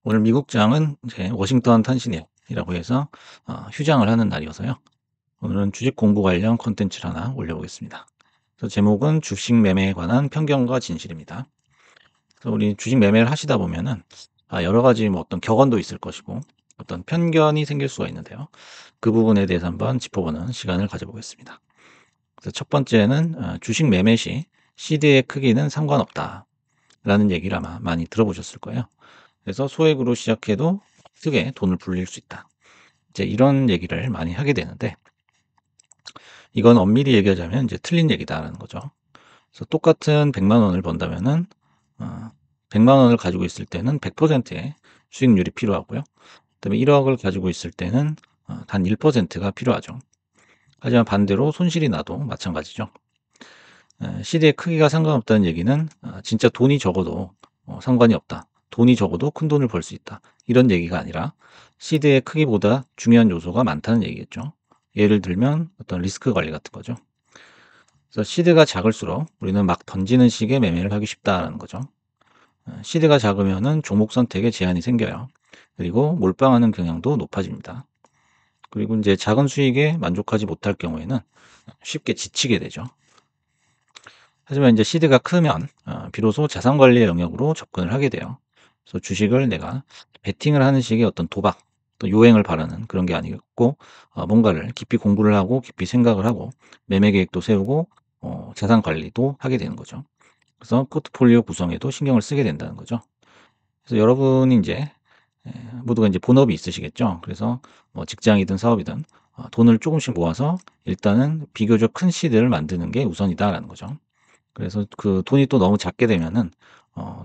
오늘 미국장은 이제 워싱턴 탄신일이라고 해서 휴장을 하는 날이어서요. 오늘은 주식 공부 관련 콘텐츠를 하나 올려보겠습니다. 그래서 제목은 주식 매매에 관한 편견과 진실입니다. 그래서 우리 주식 매매를 하시다 보면은 여러 가지 뭐 어떤 격언도 있을 것이고 어떤 편견이 생길 수가 있는데요. 그 부분에 대해서 한번 짚어보는 시간을 가져보겠습니다. 그래서 첫 번째는 주식 매매 시 시드의 크기는 상관없다라는 얘기를 아마 많이 들어보셨을 거예요. 그래서 소액으로 시작해도 크게 돈을 불릴 수 있다. 이제 이런 얘기를 많이 하게 되는데 이건 엄밀히 얘기하자면 이제 틀린 얘기다라는 거죠. 그래서 똑같은 100만 원을 번다면은 어 100만 원을 가지고 있을 때는 100%의 수익률이 필요하고요. 그다음에 1억을 가지고 있을 때는 단 1%가 필요하죠. 하지만 반대로 손실이 나도 마찬가지죠. 시대의 크기가 상관없다는 얘기는 진짜 돈이 적어도 상관이 없다. 돈이 적어도 큰 돈을 벌 수 있다. 이런 얘기가 아니라 시드의 크기보다 중요한 요소가 많다는 얘기겠죠. 예를 들면 어떤 리스크 관리 같은 거죠. 그래서 시드가 작을수록 우리는 막 던지는 식의 매매를 하기 쉽다라는 거죠. 시드가 작으면은 종목 선택에 제한이 생겨요. 그리고 몰빵하는 경향도 높아집니다. 그리고 이제 작은 수익에 만족하지 못할 경우에는 쉽게 지치게 되죠. 하지만 이제 시드가 크면 비로소 자산 관리의 영역으로 접근을 하게 돼요. 그래서 주식을 내가 베팅을 하는 식의 어떤 도박, 또 요행을 바라는 그런 게 아니고 뭔가를 깊이 공부를 하고 깊이 생각을 하고 매매 계획도 세우고 자산 관리도 하게 되는 거죠. 그래서 포트폴리오 구성에도 신경을 쓰게 된다는 거죠. 그래서 여러분이 이제 모두가 이제 본업이 있으시겠죠. 그래서 뭐 직장이든 사업이든 돈을 조금씩 모아서 일단은 비교적 큰 시드를 만드는 게 우선이다라는 거죠. 그래서 그 돈이 또 너무 작게 되면은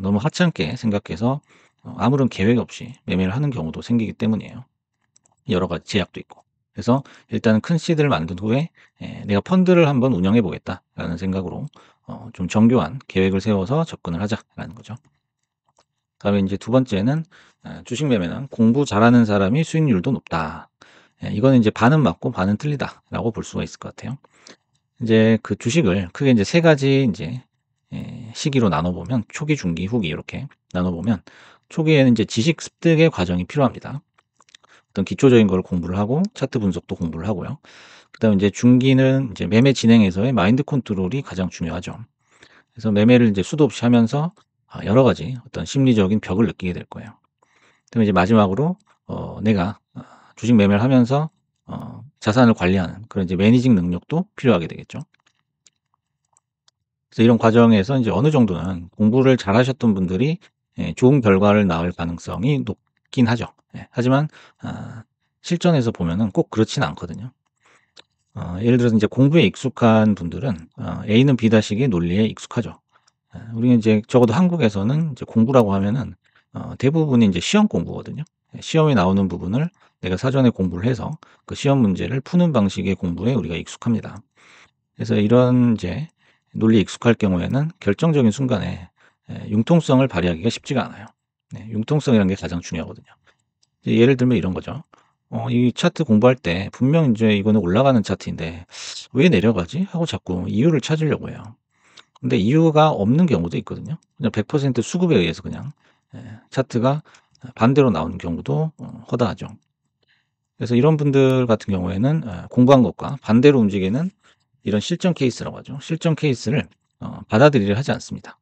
너무 하찮게 생각해서 아무런 계획 없이 매매를 하는 경우도 생기기 때문이에요. 여러 가지 제약도 있고. 그래서 일단은 큰 시드를 만든 후에 '내가 펀드를 한번 운영해 보겠다.'라는 생각으로 좀 정교한 계획을 세워서 접근을 하자라는 거죠. 그다음에 인제 두 번째는 주식 매매는 공부 잘하는 사람이 수익률도 높다. 이거는 인제 반은 맞고 반은 틀리다라고 볼 수가 있을 것 같아요. 인제 그 주식을 크게 인제 세 가지 인제 시기로 나눠 보면 초기, 중기, 후기 이렇게 나눠 보면 초기에는 인제 지식 습득의 과정이 필요합니다. 어떤 기초적인 걸 공부를 하고 차트 분석도 공부를 하고요. 그다음에 인제 중기는 이제 매매 진행에서의 마인드 컨트롤이 가장 중요하죠. 그래서 매매를 인제 수도 없이 하면서 여러 가지 어떤 심리적인 벽을 느끼게 될 거예요. 그다음에 이제 마지막으로 내가 주식 매매를 하면서 자산을 관리하는 그런 이제 매니징 능력도 필요하게 되겠죠. 그래서 이런 과정에서 인제 어느 정도는 공부를 잘하셨던 분들이 좋은 결과를 낳을 가능성이 높긴 하죠. 하지만 아 실전에서 보면은 꼭 그렇지는 않거든요. 예를 들어서 인제 공부에 익숙한 분들은 A는 B다식의 논리에 익숙하죠. 우리는 이제 적어도 한국에서는 이제 공부라고 하면은 대부분이 인제 시험 공부거든요. 시험에 나오는 부분을 내가 사전에 공부를 해서 그 시험 문제를 푸는 방식의 공부에 우리가 익숙합니다. 그래서 이런 이제 논리에 익숙할 경우에는 결정적인 순간에 융통성을 발휘하기가 쉽지가 않아요. 네, 융통성이라는 게 가장 중요하거든요. 이제 예를 들면 이런 거죠. 이 차트 공부할 때 분명 인제 이거는 올라가는 차트인데 '왜 내려가지?' 하고 자꾸 이유를 찾으려고 해요. 근데 이유가 없는 경우도 있거든요. 그냥 100% 수급에 의해서 그냥 차트가 반대로 나오는 경우도 허다하죠. 그래서 이런 분들 같은 경우에는 공부한 것과 반대로 움직이는 이런 실전 케이스라고 하죠. 실전 케이스를 받아들이려 하지 않습니다.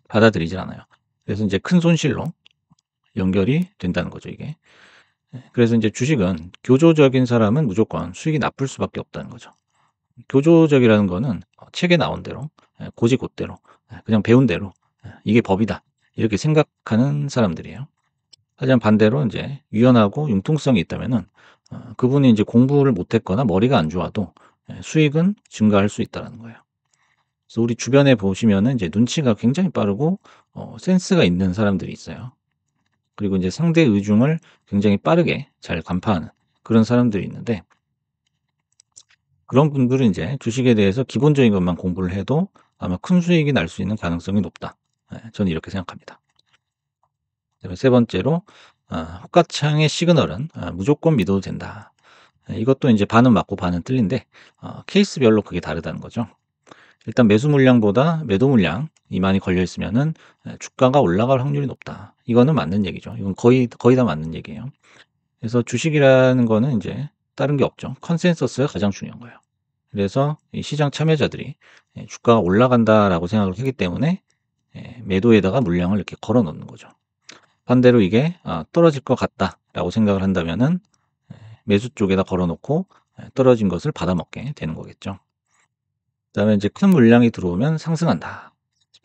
받아들이질 않아요. 그래서 인제 큰 손실로 연결이 된다는 거죠, 이게. 그래서 인제 주식은 교조적인 사람은 무조건 수익이 나쁠 수밖에 없다는 거죠. 교조적이라는 거는 책에 나온 대로 고지고대로 그냥 배운 대로 '이게 법이다.' 이렇게 생각하는 사람들이에요. 하지만 반대로 인제 유연하고 융통성이 있다면은 그분이 인제 공부를 못 했거나 머리가 안 좋아도 수익은 증가할 수 있다라는 거예요. 그래서 우리 주변에 보시면은 이제 눈치가 굉장히 빠르고 센스가 있는 사람들이 있어요. 그리고 인제 상대 의중을 굉장히 빠르게 잘 간파하는 그런 사람들이 있는데 그런 분들은 인제 주식에 대해서 기본적인 것만 공부를 해도 아마 큰 수익이 날 수 있는 가능성이 높다. 저는 이렇게 생각합니다. 그다음에 세 번째로 "호가창의 시그널은 무조건 믿어도 된다." 이것도 인제 반은 맞고 반은 틀린데 케이스별로 그게 다르다는 거죠. 일단 매수 물량보다 매도 물량이 많이 걸려 있으면은 주가가 올라갈 확률이 높다. 이거는 맞는 얘기죠. 이건 거의 다 맞는 얘기예요. 그래서 주식이라는 거는 인제 다른 게 없죠. 컨센서스가 가장 중요한 거예요. 그래서 이 시장 참여자들이 '주가가 올라간다.'라고 생각을 하기 때문에 매도에다가 물량을 이렇게 걸어 놓는 거죠. 반대로 이게 '떨어질 것 같다.'라고 생각을 한다면은 매수 쪽에다 걸어 놓고 떨어진 것을 받아먹게 되는 거겠죠. 그다음에 인제 '큰 물량이 들어오면 상승한다.'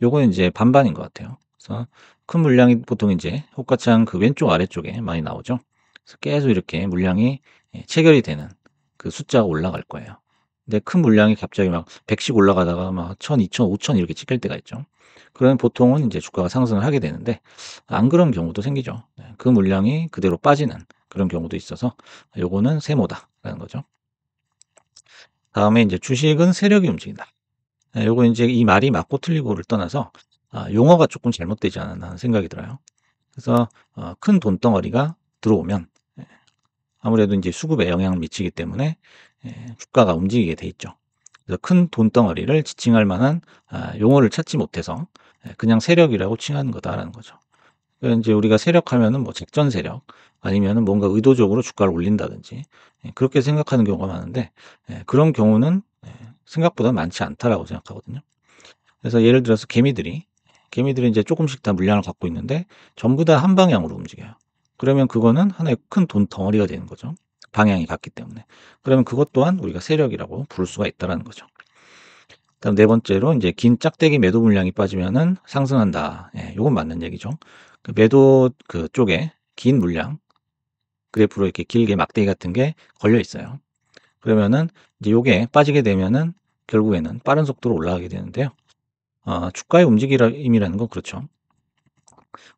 요거는 인제 반반인 것 같아요. 그래서 큰 물량이 보통 인제 호가창 그 왼쪽 아래쪽에 많이 나오죠. 그래서 계속 이렇게 물량이 체결이 되는 그 숫자가 올라갈 거예요. 근데 큰 물량이 갑자기 막 100씩 올라가다가 막 1000, 2000, 5000 이렇게 찍힐 때가 있죠. 그러면 보통은 인제 주가가 상승을 하게 되는데 안 그런 경우도 생기죠. 네. 그 물량이 그대로 빠지는 그런 경우도 있어서 요거는 세모다라는 거죠. 다음에 인제 주식은 세력이 움직인다. 요거 인제 이 말이 맞고 틀리고를 떠나서 용어가 쪼끔 잘못되지 않았나 하는 생각이 들어요. 그래서 큰 돈덩어리가 들어오면 아무래도 인제 수급에 영향을 미치기 때문에 주가가 움직이게 돼 있죠. 그래서 큰 돈덩어리를 지칭할 만한 용어를 찾지 못해서 그냥 세력이라고 칭하는 거다라는 거죠. 그러니까 인제 우리가 세력하면은 뭐 작전 세력 아니면은 뭔가 의도적으로 주가를 올린다든지 그렇게 생각하는 경우가 많은데 그런 경우는 생각보다 많지 않다라고 생각하거든요. 그래서 예를 들어서 개미들이 인제 쪼끔씩 다 물량을 갖고 있는데 전부 다 한 방향으로 움직여요. 그러면 그거는 하나의 큰 돈 덩어리가 되는 거죠, 방향이 같기 때문에. 그러면 그것 또한 우리가 세력이라고 부를 수가 있다라는 거죠. 그다음 네 번째로 인제 긴 짝대기 매도 물량이 빠지면은 상승한다. 요건 맞는 얘기죠. 그 매도 그쪽에 긴 물량 그래프로 이렇게 길게 막대기 같은 게 걸려 있어요. 그러면은 이제 요게 빠지게 되면은 결국에는 빠른 속도로 올라가게 되는데요. 주가의 움직임이라는 건 그렇죠.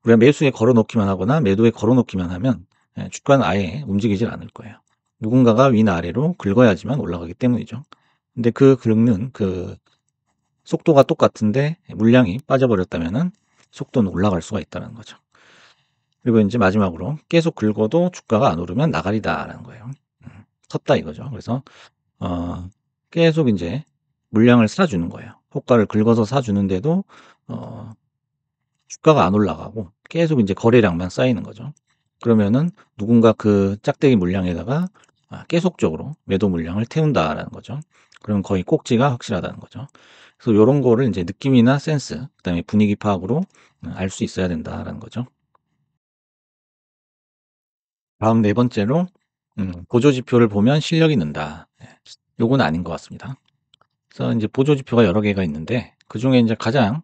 우리가 매수에 걸어 놓기만 하거나 매도에 걸어 놓기만 하면 주가는 아예 움직이질 않을 거예요. 누군가가 위아래로 긁어야지만 올라가기 때문이죠. 근데 그 긁는 그 속도가 똑같은데 물량이 빠져버렸다면은 속도는 올라갈 수가 있다는 거죠. 그리고 인제 마지막으로 "계속 긁어도 주가가 안 오르면 나가리다."라는 거예요. 음. 텄다 이거죠. 그래서 어 계속 인제 물량을 사 주는 거예요. 호가를 긁어서 사 주는데도 어 주가가 안 올라가고 계속 인제 거래량만 쌓이는 거죠. 그러면은 누군가 그 짝대기 물량에다가 계속적으로 매도 물량을 태운다라는 거죠. 그럼 거의 꼭지가 확실하다는 거죠. 그래서 요런 거를 인제 느낌이나 센스 그다음에 분위기 파악으로 알 수 있어야 된다라는 거죠. 다음 네 번째로 보조 지표를 보면 실력이 는다. 요건 아닌 것 같습니다. 그래서 인제 보조 지표가 여러 개가 있는데 그중에 인제 가장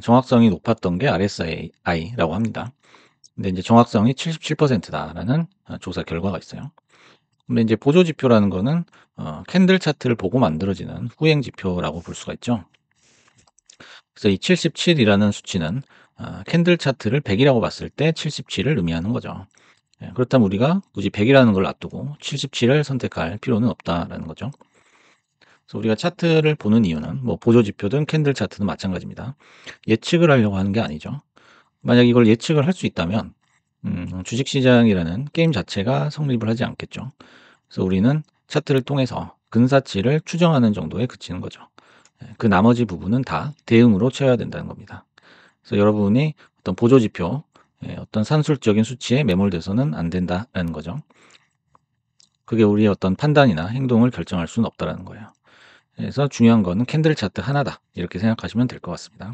정확성이 높았던 게 RSI라고 합니다. 근데 인제 정확성이 77% 다라는 조사 결과가 있어요. 근데 인제 보조 지표라는 거는 캔들 차트를 보고 만들어지는 후행 지표라고 볼 수가 있죠. 그래서 이 77 이라는 수치는 캔들 차트를 100 이라고 봤을 때 77을 의미하는 거죠. 그렇다면 우리가 굳이 100 이라는 걸 놔두고 77을 선택할 필요는 없다라는 거죠. 그래서 우리가 차트를 보는 이유는 뭐 보조 지표든 캔들 차트든 마찬가지입니다. 예측을 하려고 하는 게 아니죠. 만약 이걸 예측을 할 수 있다면 주식 시장이라는 게임 자체가 성립을 하지 않겠죠. 그래서 우리는 차트를 통해서 근사치를 추정하는 정도에 그치는 거죠. 그 나머지 부분은 다 대응으로 채워야 된다는 겁니다. 그래서 여러분이 어떤 보조 지표, 어떤 산술적인 수치에 매몰돼서는 안 된다라는 거죠. 그게 우리의 어떤 판단이나 행동을 결정할 수는 없다라는 거예요. 그래서 중요한 거는 캔들 차트 하나다. 이렇게 생각하시면 될 것 같습니다.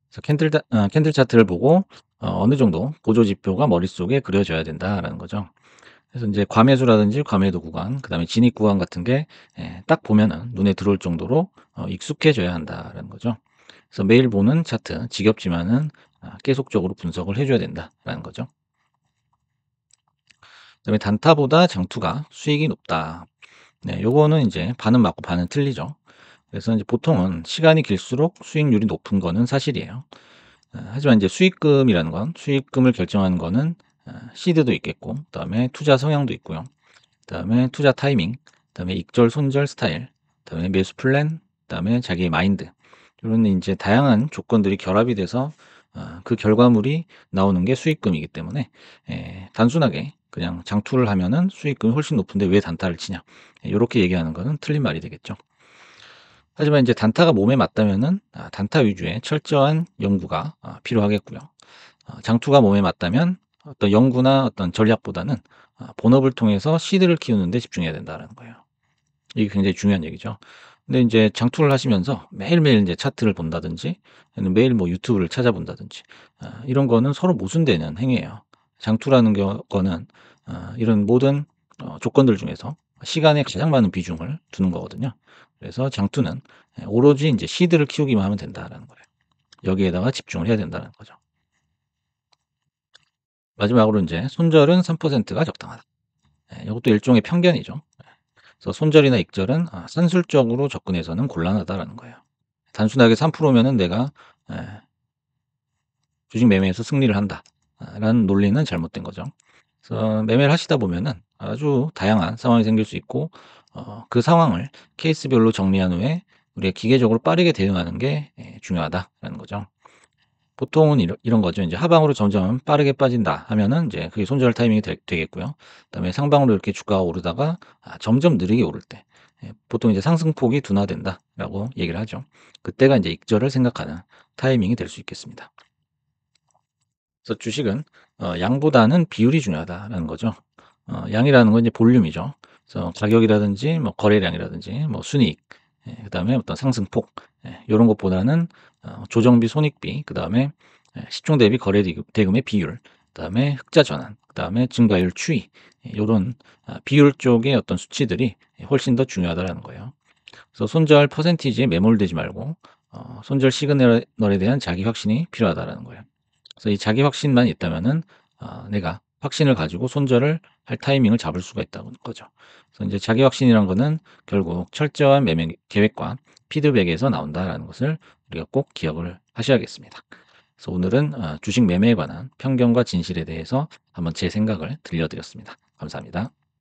그래서 캔들 차트를 보고 어느 정도 보조 지표가 머릿속에 그려져야 된다라는 거죠. 그래서 인제 과매수라든지 과매도 구간 그다음에 진입 구간 같은 게 딱 보면은 눈에 들어올 정도로 익숙해져야 한다라는 거죠. 그래서 매일 보는 차트 지겹지만은 계속적으로 분석을 해 줘야 된다라는 거죠. 그다음에 단타보다 장투가 수익이 높다. 네, 요거는 인제 반은 맞고 반은 틀리죠. 그래서 인제 보통은 시간이 길수록 수익률이 높은 거는 사실이에요. 하지만 인제 수익금을 결정하는 거는 시드도 있겠고 그다음에 투자 성향도 있고요. 그다음에 투자 타이밍, 그다음에 익절 손절 스타일, 그다음에 매수 플랜, 그다음에 자기의 마인드 요런 인제 다양한 조건들이 결합이 돼서 그 결과물이 나오는 게 수익금이기 때문에 단순하게 그냥 장투를 하면은 수익금이 훨씬 높은데 왜 단타를 치냐 요렇게 얘기하는 거는 틀린 말이 되겠죠. 하지만 인제 단타가 몸에 맞다면은 단타 위주의 철저한 연구가 필요하겠고요. 장투가 몸에 맞다면 어떤 연구나 어떤 전략보다는 본업을 통해서 씨드를 키우는 데 집중해야 된다라는 거예요. 이게 굉장히 중요한 얘기죠. 근데 인제 장투를 하시면서 매일매일 인제 차트를 본다든지 아니면 매일 뭐 유튜브를 찾아본다든지 이런 거는 서로 모순되는 행위예요. 장투라는 거는 이런 모든 조건들 중에서 시간에 가장 많은 비중을 두는 거거든요. 그래서 장투는 오로지 인제 씨드를 키우기만 하면 된다라는 거예요. 여기에다가 집중을 해야 된다는 거죠. 마지막으로 인제 손절은 3%가 적당하다. 요것도 일종의 편견이죠. 그래서 손절이나 익절은 산술적으로 접근해서는 곤란하다라는 거예요. 단순하게 3% 면은 내가 예 주식 매매에서 승리를 한다 라는 논리는 잘못된 거죠. 그래서 매매를 하시다 보면은 아주 다양한 상황이 생길 수 있고 그 상황을 케이스별로 정리한 후에 우리가 기계적으로 빠르게 대응하는 게 중요하다라는 거죠. 보통은 이런 거죠. 인제 하방으로 점점 빠르게 빠진다 하면은 인제 그게 손절 타이밍이 되겠고요. 그다음에 상방으로 이렇게 주가가 오르다가 점점 느리게 오를 때 보통 이제 "상승폭이 둔화된다."라고 얘기를 하죠. 그때가 인제 익절을 생각하는 타이밍이 될 수 있겠습니다. 그래서 주식은 양보다는 비율이 중요하다라는 거죠. 양이라는 건 이제 볼륨이죠. 그래서 가격이라든지 뭐 거래량이라든지 뭐 순이익 그다음에 어떤 상승폭 요런 것보다는 조정비 손익비 그다음에 시총 대비 거래 대금의 비율 그다음에 흑자 전환 그다음에 증가율 추이 요런 비율 쪽의 어떤 수치들이 훨씬 더 중요하다라는 거예요. 그래서 손절 퍼센티지에 매몰되지 말고 손절 시그널에 대한 자기 확신이 필요하다라는 거예요. 그래서 이 자기 확신만 있다면은 내가 확신을 가지고 손절을 할 타이밍을 잡을 수가 있다는 거죠. 그래서 인제 자기 확신이란 거는 결국 철저한 매매 계획과 피드백에서 나온다라는 것을 우리가 꼭 기억을 하셔야겠습니다. 그래서 오늘은 주식 매매에 관한 편견과 진실에 대해서 한번 제 생각을 들려드렸습니다. 감사합니다.